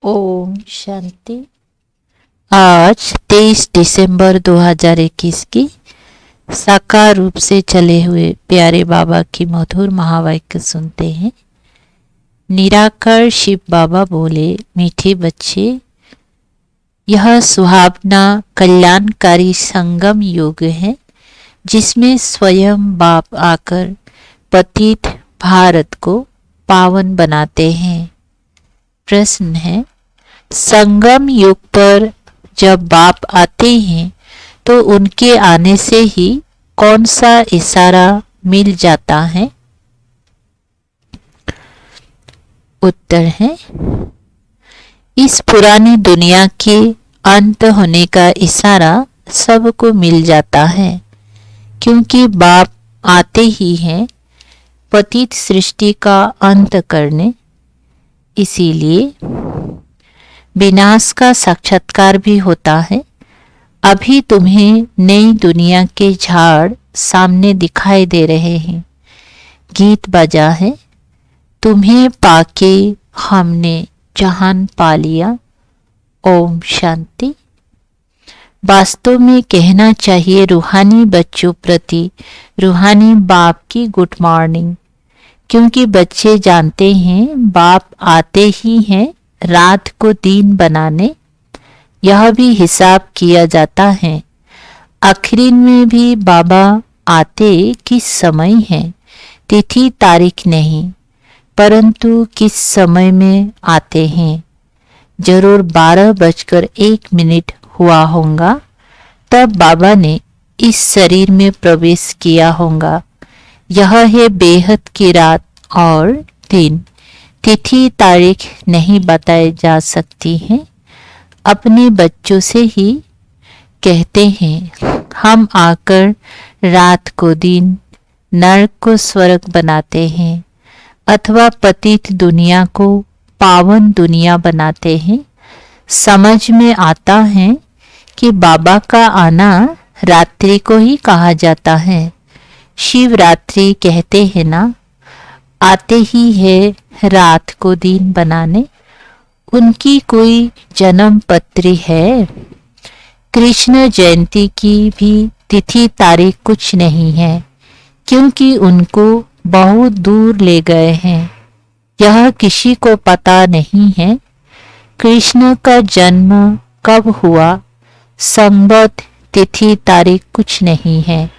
ओम शांति। आज 23 दिसंबर 2021 की साकार रूप से चले हुए प्यारे बाबा की मधुर महावाक्य सुनते हैं। निराकार शिव बाबा बोले, मीठे बच्चे, यह सुहावना कल्याणकारी संगम युग है जिसमें स्वयं बाप आकर पतित भारत को पावन बनाते हैं। प्रश्न है, संगम युग पर जब बाप आते हैं तो उनके आने से ही कौन सा इशारा मिल जाता है? उत्तर है, इस पुरानी दुनिया के अंत होने का इशारा सबको मिल जाता है, क्योंकि बाप आते ही हैं पतित सृष्टि का अंत करने। इसीलिए विनाश का साक्षात्कार भी होता है। अभी तुम्हें नई दुनिया के झाड़ सामने दिखाई दे रहे हैं। गीत बजा है, तुम्हें पाके हमने जहान पा लिया। ओम शांति। वास्तव में कहना चाहिए रूहानी बच्चों प्रति रूहानी बाप की गुड मॉर्निंग, क्योंकि बच्चे जानते हैं बाप आते ही हैं रात को दिन बनाने। यह भी हिसाब किया जाता है आखिरी में भी बाबा आते किस समय है, तिथि तारीख नहीं, परंतु किस समय में आते हैं। जरूर 12:01 हुआ होगा तब बाबा ने इस शरीर में प्रवेश किया होगा। यह है बेहद की रात और दिन। तिथि तारीख नहीं बताई जा सकती है। अपने बच्चों से ही कहते हैं, हम आकर रात को दिन, नरक को स्वर्ग बनाते हैं अथवा पतित दुनिया को पावन दुनिया बनाते हैं। समझ में आता है कि बाबा का आना रात्रि को ही कहा जाता है। शिवरात्रि कहते हैं ना, आते ही है रात को दिन बनाने। उनकी कोई जन्म पत्री है? कृष्ण जयंती की भी तिथि तारीख कुछ नहीं है, क्योंकि उनको बहुत दूर ले गए हैं। यह किसी को पता नहीं है कृष्ण का जन्म कब हुआ। संबद्ध तिथि तारीख कुछ नहीं है,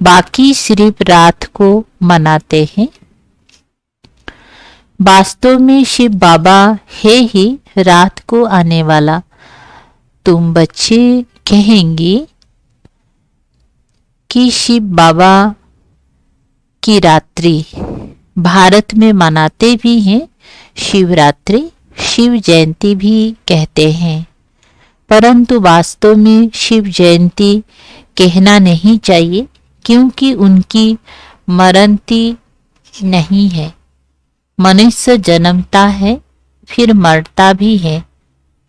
बाकी सिर्फ रात को मनाते हैं। वास्तव में शिव बाबा है ही रात को आने वाला। तुम बच्चे कहेंगे कि शिव बाबा की रात्रि भारत में मनाते भी हैं, शिवरात्रि, शिव जयंती भी कहते हैं, परंतु वास्तव में शिव जयंती कहना नहीं चाहिए, क्योंकि उनकी मरती नहीं है। मनुष्य जन्मता है फिर मरता भी है,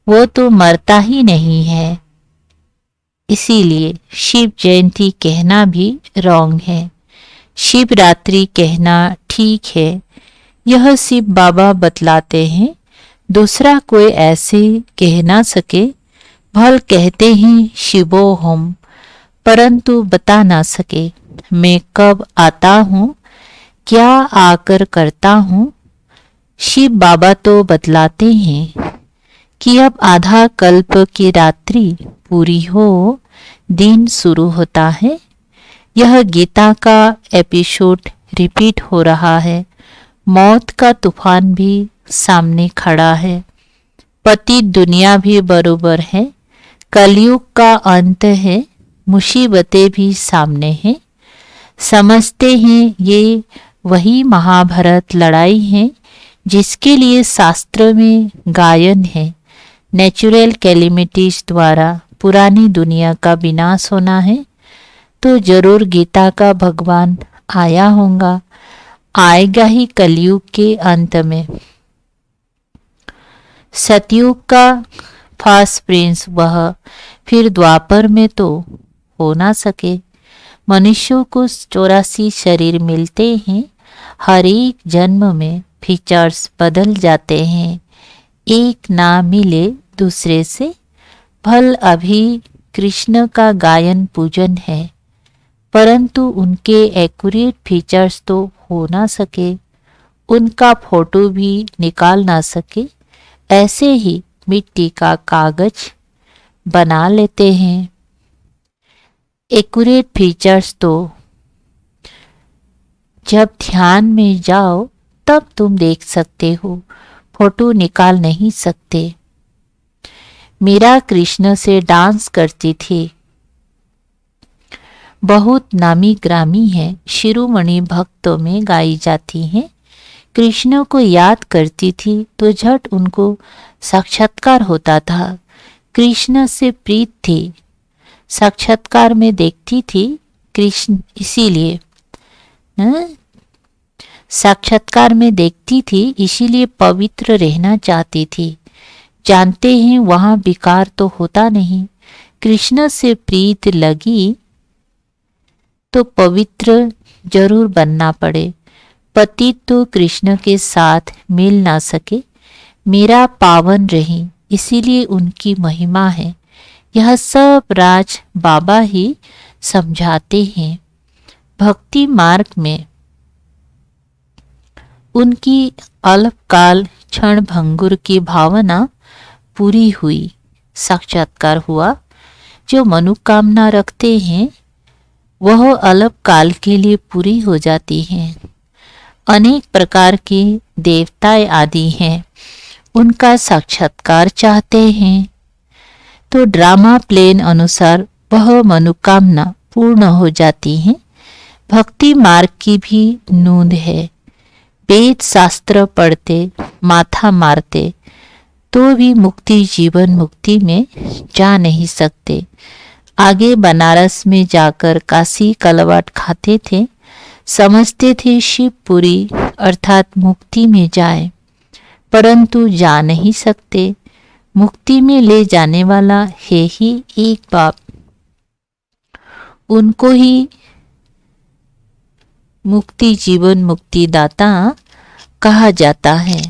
वो तो मरता ही नहीं है। इसीलिए शिव जयंती कहना भी रॉन्ग है। शिवरात्रि कहना ठीक है। यह शिव बाबा बतलाते हैं, दूसरा कोई ऐसे कह ना सके। भल कहते हैं शिवो हम, परंतु बता ना सके मैं कब आता हूँ, क्या आकर करता हूँ। शिव बाबा तो बतलाते हैं कि अब आधा कल्प की रात्रि पूरी हो, दिन शुरू होता है। यह गीता का एपिसोड रिपीट हो रहा है। मौत का तूफान भी सामने खड़ा है, पति दुनिया भी बरोबर है, कलयुग का अंत है, मुसीबतें भी सामने हैं। समझते हैं ये वही महाभारत लड़ाई है जिसके लिए शास्त्र में गायन है। नेचुरल कैलेमिटीज द्वारा पुरानी दुनिया का विनाश होना है, तो जरूर गीता का भगवान आया होगा, आएगा ही कलयुग के अंत में। सतयुग का फर्स्ट प्रिंस वह फिर द्वापर में तो हो ना सके। मनुष्यों को 84 शरीर मिलते हैं, हर एक जन्म में फीचर्स बदल जाते हैं। एक ना मिले दूसरे से, भल अभी कृष्ण का गायन पूजन है, परंतु उनके एक्यूरेट फीचर्स तो हो ना सके, उनका फोटो भी निकाल ना सके, ऐसे ही मिट्टी का कागज बना लेते हैं। एक्यूरेट फीचर्स तो जब ध्यान में जाओ तब तुम देख सकते हो, फोटो निकाल नहीं सकते। मीरा कृष्ण से डांस करती थी, बहुत नामी ग्रामी है, शिरोमणि भक्तों में गाई जाती हैं। कृष्ण को याद करती थी तो झट उनको साक्षात्कार होता था। कृष्ण से प्रीत थी, साक्षात्कार में देखती थी कृष्ण, इसीलिए साक्षात्कार में देखती थी, इसीलिए पवित्र रहना चाहती थी। जानते हैं वहां विकार तो होता नहीं। कृष्ण से प्रीत लगी तो पवित्र जरूर बनना पड़े। पति तो कृष्ण के साथ मिल ना सके, मेरा पावन रही, इसीलिए उनकी महिमा है। यह सब राज बाबा ही समझाते हैं। भक्ति मार्ग में उनकी अल्पकाल क्षण भंगुर की भावना पूरी हुई, साक्षात्कार हुआ। जो मनोकामना रखते हैं वह अल्पकाल के लिए पूरी हो जाती हैं। अनेक प्रकार के देवताएं आदि हैं, उनका साक्षात्कार चाहते हैं तो ड्रामा प्लेन अनुसार वह मनोकामना पूर्ण हो जाती है। भक्ति मार्ग की भी नूंद है। वेद शास्त्र पढ़ते, माथा मारते तो भी मुक्ति जीवन मुक्ति में जा नहीं सकते। आगे बनारस में जाकर काशी कलवाट खाते थे, समझते थे शिवपुरी अर्थात मुक्ति में जाए, परंतु जा नहीं सकते। मुक्ति में ले जाने वाला है ही एक बाप, उनको ही मुक्ति जीवन मुक्ति दाता कहा जाता है।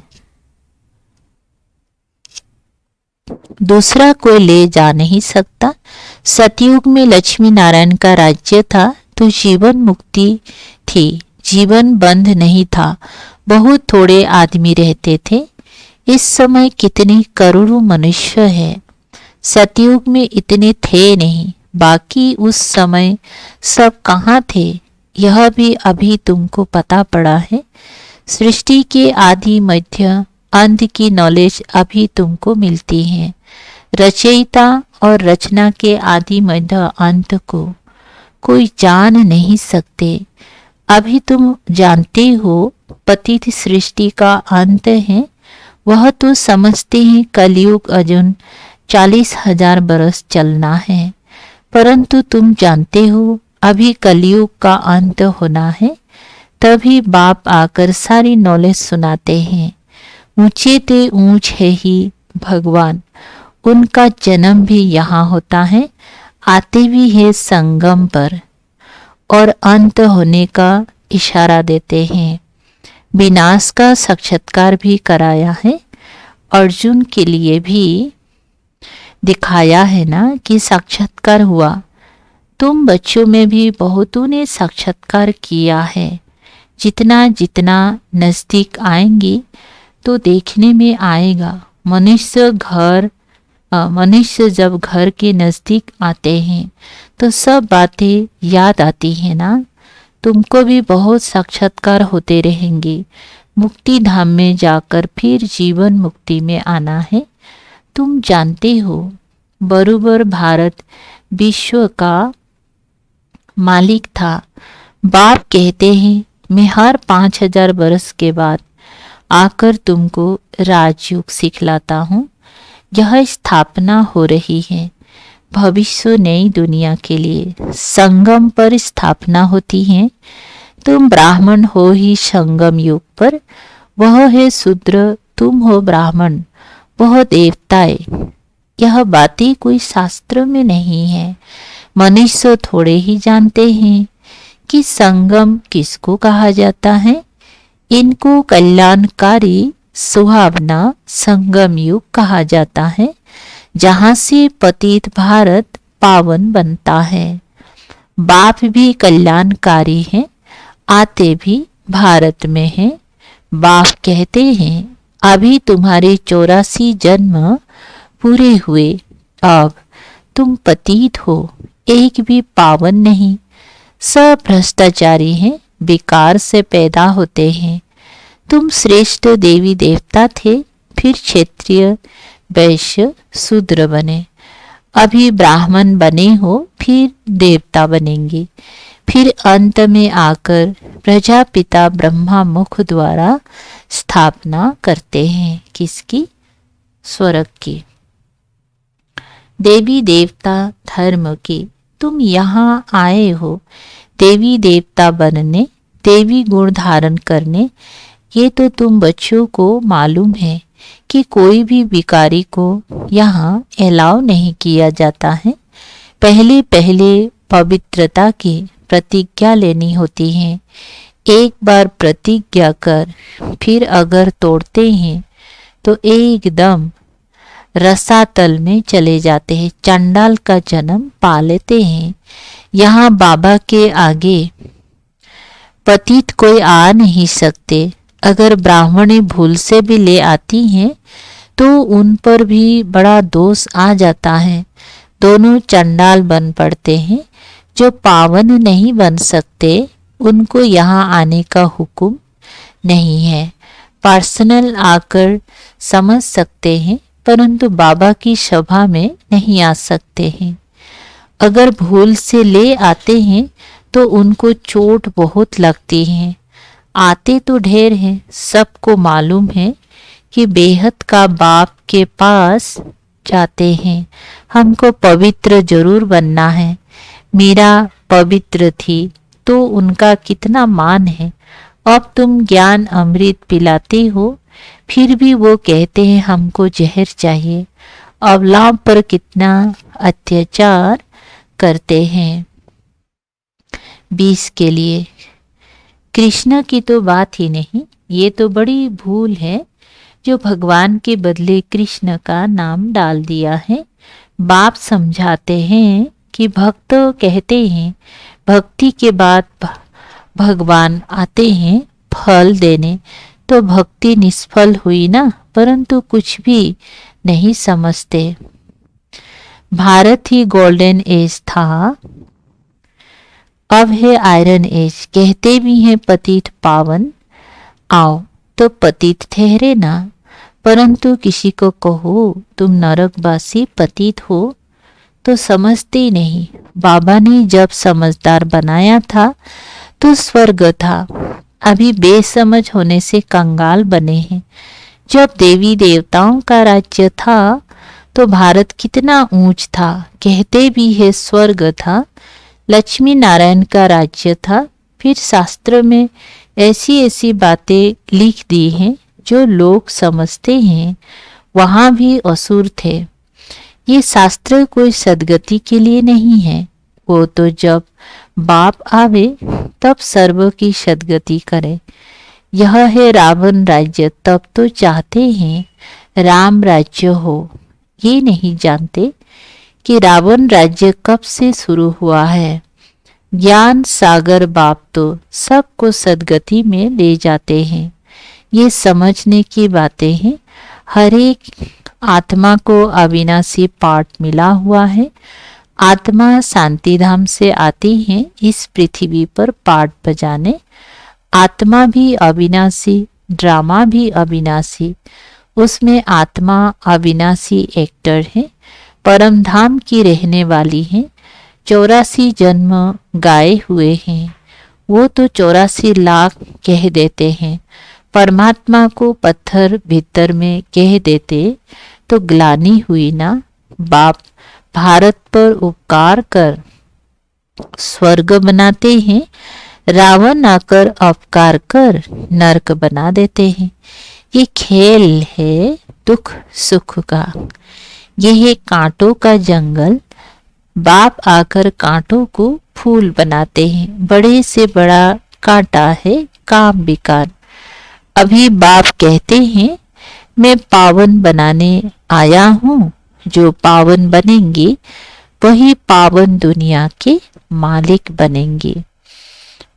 दूसरा कोई ले जा नहीं सकता। सतयुग में लक्ष्मी नारायण का राज्य था तो जीवन मुक्ति थी, जीवन बंध नहीं था। बहुत थोड़े आदमी रहते थे। इस समय कितने करोड़ों मनुष्य हैं। सतयुग में इतने थे नहीं, बाकी उस समय सब कहाँ थे यह भी अभी तुमको पता पड़ा है। सृष्टि के आदि मध्य अंत की नॉलेज अभी तुमको मिलती है। रचयिता और रचना के आदि मध्य अंत को कोई जान नहीं सकते। अभी तुम जानते हो पतित सृष्टि का अंत है, वह तो समझते हैं कलयुग अजुन 40,000 बरस चलना है, परंतु तुम जानते हो अभी कलयुग का अंत होना है। तभी बाप आकर सारी नॉलेज सुनाते हैं। ऊंचे ते ऊंच है ही भगवान, उनका जन्म भी यहाँ होता है, आते भी है संगम पर और अंत होने का इशारा देते हैं। विनाश का साक्षात्कार भी कराया है, अर्जुन के लिए भी दिखाया है ना कि साक्षात्कार हुआ। तुम बच्चों में भी बहुतों ने साक्षात्कार किया है। जितना जितना नज़दीक आएंगे तो देखने में आएगा। मनुष्य जब घर के नज़दीक आते हैं तो सब बातें याद आती हैं ना। तुमको भी बहुत साक्षात्कार होते रहेंगे। मुक्ति धाम में जाकर फिर जीवन मुक्ति में आना है। तुम जानते हो बरोबर भारत विश्व का मालिक था। बाप कहते हैं मैं हर 5,000 बरस के बाद आकर तुमको राजयोग सिखलाता हूँ। यह स्थापना हो रही है भविष्य नई दुनिया के लिए। संगम पर स्थापना होती है। तुम ब्राह्मण हो ही संगम युग पर, वह है शूद्र, तुम हो ब्राह्मण, वह देवताए। यह बातें कोई शास्त्र में नहीं है। मनुष्य थोड़े ही जानते हैं कि संगम किसको कहा जाता है। इनको कल्याणकारी सुहावना संगम युग कहा जाता है, जहाँ से पतित भारत पावन बनता है। बाप भी कल्याणकारी हैं, आते भी भारत में हैं। बाप कहते हैं, अभी तुम्हारे 84 जन्म पूरे हुए, अब तुम पतित हो, एक भी पावन नहीं, सब भ्रष्टाचारी हैं, बेकार से पैदा होते हैं। तुम श्रेष्ठ देवी देवता थे, फिर क्षत्रिय वैश्य शूद्र बने, अभी ब्राह्मण बने हो, फिर देवता बनेंगे, फिर अंत में आकर प्रजापिता ब्रह्मा मुख द्वारा स्थापना करते हैं। किसकी? स्वर्ग की, देवी देवता धर्म की। तुम यहाँ आए हो देवी देवता बनने, देवी गुण धारण करने। ये तो तुम बच्चों को मालूम है कि कोई भी भिखारी को यहाँ अलाउ नहीं किया जाता है। पहले पहले पवित्रता की प्रतिज्ञा लेनी होती है। एक बार प्रतिज्ञा कर फिर अगर तोड़ते हैं तो एकदम रसातल में चले जाते हैं, चंडाल का जन्म पा लेते हैं। यहाँ बाबा के आगे पतित कोई आ नहीं सकते। अगर ब्राह्मणी भूल से भी ले आती हैं तो उन पर भी बड़ा दोष आ जाता है, दोनों चंडाल बन पड़ते हैं। जो पावन नहीं बन सकते उनको यहाँ आने का हुक्म नहीं है। पर्सनल आकर समझ सकते हैं, परंतु बाबा की सभा में नहीं आ सकते हैं। अगर भूल से ले आते हैं तो उनको चोट बहुत लगती है। आते तो ढेर हैं, सबको मालूम है कि बेहद का बाप के पास जाते हैं। हमको पवित्र जरूर बनना है। मीरा पवित्र थी तो उनका कितना मान है। अब तुम ज्ञान अमृत पिलाते हो, फिर भी वो कहते हैं हमको जहर चाहिए। अवलाभ पर कितना अत्याचार करते हैं 20 के लिए। कृष्ण की तो बात ही नहीं, ये तो बड़ी भूल है जो भगवान के बदले कृष्ण का नाम डाल दिया है। बाप समझाते हैं कि भक्त कहते हैं भक्ति के बाद भगवान आते हैं फल देने, तो भक्ति निष्फल हुई ना, परंतु कुछ भी नहीं समझते। भारत ही गोल्डन एज था, अब है आयरन एज। कहते भी हैं पतित पावन, आओ तो पतित ठहरे ना, परंतु किसी को कहो तुम नरकवासी पतित हो तो समझते नहीं। बाबा ने जब समझदार बनाया था तो स्वर्ग था, अभी बेसमझ होने से कंगाल बने हैं। जब देवी देवताओं का राज्य था तो भारत कितना ऊंच था, कहते भी है स्वर्ग था। लक्ष्मी नारायण का राज्य था। फिर शास्त्र में ऐसी ऐसी बातें लिख दी हैं जो लोग समझते हैं वहाँ भी असुर थे। ये शास्त्र कोई सदगति के लिए नहीं है, वो तो जब बाप आवे तब सर्व की सदगति करे। यह है रावण राज्य, तब तो चाहते हैं राम राज्य हो। ये नहीं जानते कि रावण राज्य कब से शुरू हुआ है। ज्ञान सागर बाप तो सबको सदगति में ले जाते हैं। ये समझने की बातें हैं। हर एक आत्मा को अविनाशी पाठ मिला हुआ है। आत्मा शांति धाम से आती है इस पृथ्वी पर पाठ बजाने। आत्मा भी अविनाशी, ड्रामा भी अविनाशी, उसमें आत्मा अविनाशी एक्टर है। परम धाम की रहने वाली है। 84 जन्म गाए हुए हैं, वो तो 84 लाख कह देते हैं। परमात्मा को पत्थर भीतर में कह देते तो ग्लानि हुई ना। बाप भारत पर उपकार कर स्वर्ग बनाते हैं, रावण आकर अपकार कर नरक बना देते हैं। ये खेल है दुख सुख का। यह है कांटों का जंगल। बाप आकर कांटों को फूल बनाते हैं। बड़े से बड़ा कांटा है काम विकार। अभी बाप कहते हैं मैं पावन बनाने आया हूँ। जो पावन बनेंगे वही पावन दुनिया के मालिक बनेंगे।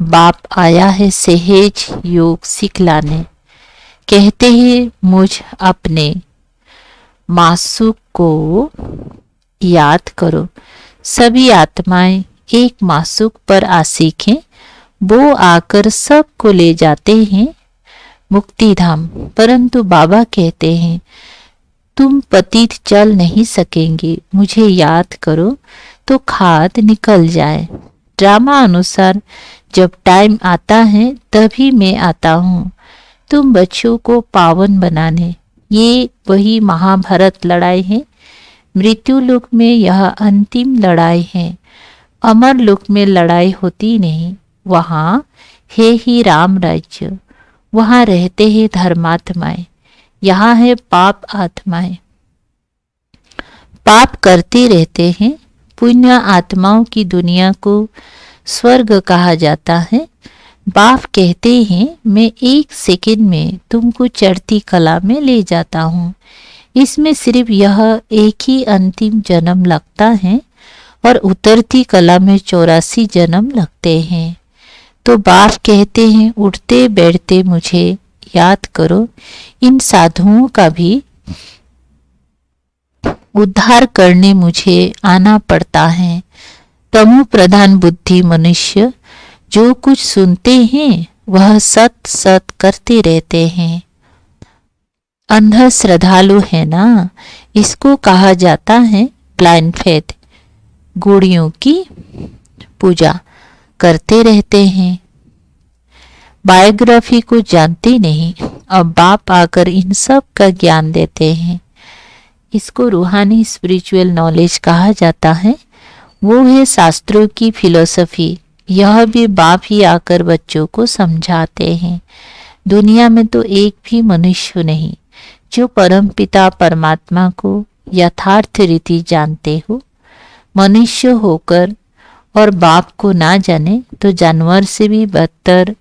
बाप आया है सहज योग सिखलाने। कहते हैं मुझ अपने मासूक को याद करो। सभी आत्माएं एक मासूक पर आशिक हैं। वो आकर सबको ले जाते हैं मुक्ति धाम। परंतु बाबा कहते हैं तुम पतित चल नहीं सकेंगे। मुझे याद करो तो खाद निकल जाए। ड्रामा अनुसार जब टाइम आता है तभी मैं आता हूँ तुम बच्चों को पावन बनाने। ये वही महाभारत लड़ाई है। मृत्यु लोक में यह अंतिम लड़ाई है। अमर लोक में लड़ाई होती नहीं। वहाँ है ही राम राज्य। वहाँ रहते हैं धर्मात्माएं। यहाँ है पाप आत्माएं। पाप करते रहते हैं। पुण्य आत्माओं की दुनिया को स्वर्ग कहा जाता है। बाप कहते हैं मैं 1 सेकंड में तुमको चढ़ती कला में ले जाता हूँ। इसमें सिर्फ यह एक ही अंतिम जन्म लगता है और उतरती कला में 84 जन्म लगते हैं। तो बाप कहते हैं उठते बैठते मुझे याद करो। इन साधुओं का भी उद्धार करने मुझे आना पड़ता है। तमो प्रधान बुद्धि मनुष्य जो कुछ सुनते हैं वह सत सत करते रहते हैं। अंधा श्रद्धालु है ना, इसको कहा जाता है ब्लाइंड फेथ। गुड़ियों की पूजा करते रहते हैं। बायोग्राफी को जानते नहीं। अब बाप आकर इन सब का ज्ञान देते हैं। इसको रूहानी स्पिरिचुअल नॉलेज कहा जाता है। वो है शास्त्रों की फिलोसफी। यह भी बाप ही आकर बच्चों को समझाते हैं। दुनिया में तो एक भी मनुष्य नहीं जो परम पिता परमात्मा को यथार्थ रीति जानते हो। मनुष्य होकर और बाप को ना जाने तो जानवर से भी बदतर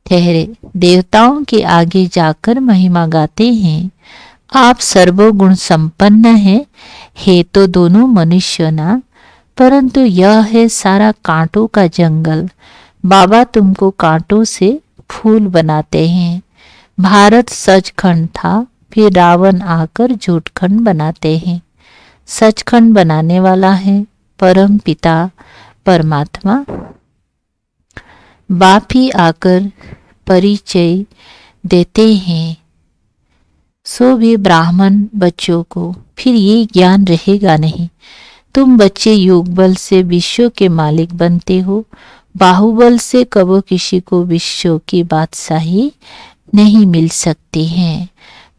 ठहरे। देवताओं के आगे जाकर महिमा गाते हैं। आप सर्वगुण संपन्न है तो दोनों मनुष्य ना, परंतु यह है सारा कांटों का जंगल। बाबा तुमको कांटों से फूल बनाते हैं। भारत सचखंड था, फिर रावण आकर झूठखंड बनाते हैं। सचखंड बनाने वाला है परम पिता परमात्मा। बाप ही आकर परिचय देते हैं। सो भी ब्राह्मण बच्चों को फिर ये ज्ञान रहेगा नहीं। तुम बच्चे योग बल से विश्व के मालिक बनते हो। बाहुबल से कबो किसी को विश्व की बादशाही नहीं मिल सकती है।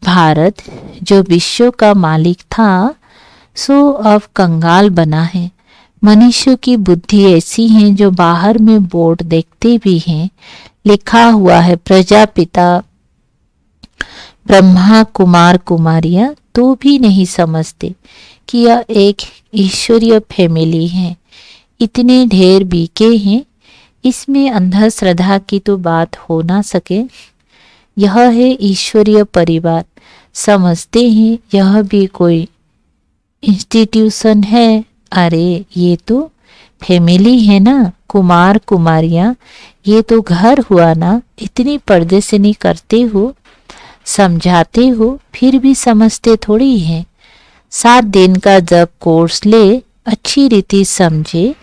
भारत जो विश्व का मालिक था सो अब कंगाल बना है। मनुष्य की बुद्धि ऐसी है जो बाहर में बोर्ड देखते भी हैं, लिखा हुआ है प्रजापिता ब्रह्मा कुमार कुमारियां, तो भी नहीं समझते कि यह एक ईश्वरीय फैमिली है। इतने ढेर बीके हैं, इसमें अंधश्रद्धा की तो बात हो ना सके। यह है ईश्वरीय परिवार। समझते हैं यह भी कोई इंस्टीट्यूशन है। अरे ये तो फैमिली है ना। कुमार कुमारियां ये तो घर हुआ ना। इतनी पर्दे से नहीं करते हो, समझाते हो, फिर भी समझते थोड़ी है। 7 दिन का जब कोर्स ले, अच्छी रीति समझे,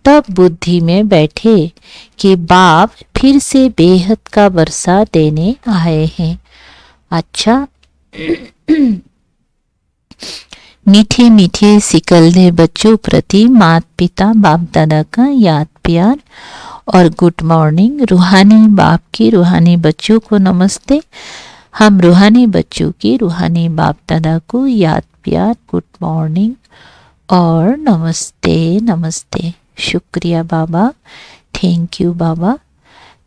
तब बुद्धि में बैठे कि बाप फिर से बेहद का वर्षा देने आए हैं। अच्छा मीठे मीठे सिकलदे बच्चों प्रति माता पिता बाप दादा का याद प्यार और गुड मॉर्निंग। रूहानी बाप की रूहानी बच्चों को नमस्ते। हम रूहानी बच्चों की रूहानी बाप दादा को याद प्यार, गुड मॉर्निंग और नमस्ते नमस्ते। शुक्रिया बाबा, थैंक यू बाबा।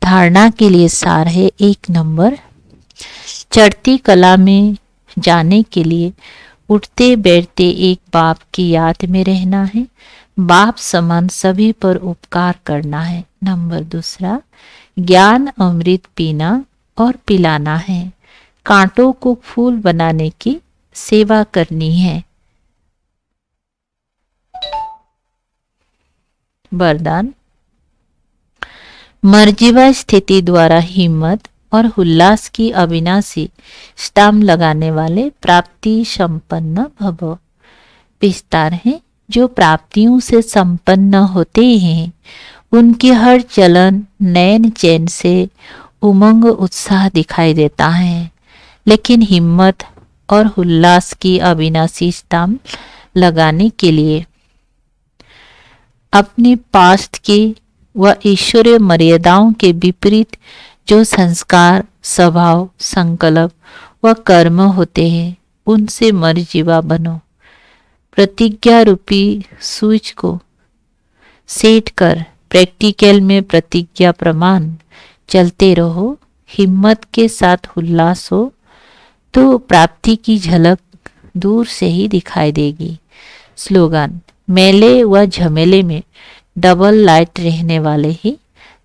धारणा के लिए सार है 1 नंबर। चढ़ती कला में जाने के लिए उठते बैठते एक बाप की याद में रहना है। बाप समान सभी पर उपकार करना है। नंबर 2, ज्ञान अमृत पीना और पिलाना है। कांटों को फूल बनाने की सेवा करनी है। वरदान। मर्जीवा स्थिति द्वारा हिम्मत और उल्लास की अविनाशी स्टाम्प लगाने वाले प्राप्ति संपन्न भव। विस्तार है। जो प्राप्तियों से संपन्न होते हैं उनकी हर चलन नयन चैन से उमंग उत्साह दिखाई देता है, लेकिन हिम्मत और उल्लास की अविनाशी स्टाम्प लगाने के लिए अपनी पास्ट की व ईश्वरीय मर्यादाओं के विपरीत जो संस्कार, स्वभाव, संकल्प व कर्म होते हैं उनसे मर्जीवा बनो। प्रतिज्ञा रूपी स्विच को सेट कर प्रैक्टिकल में प्रतिज्ञा प्रमाण चलते रहो। हिम्मत के साथ उल्लास हो तो प्राप्ति की झलक दूर से ही दिखाई देगी। स्लोगन। मेले व झमेले में डबल लाइट रहने वाले ही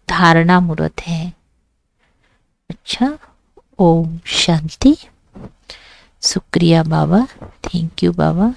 धारणा मूर्त है। अच्छा, ओम शांति। शुक्रिया बाबा, थैंक यू बाबा।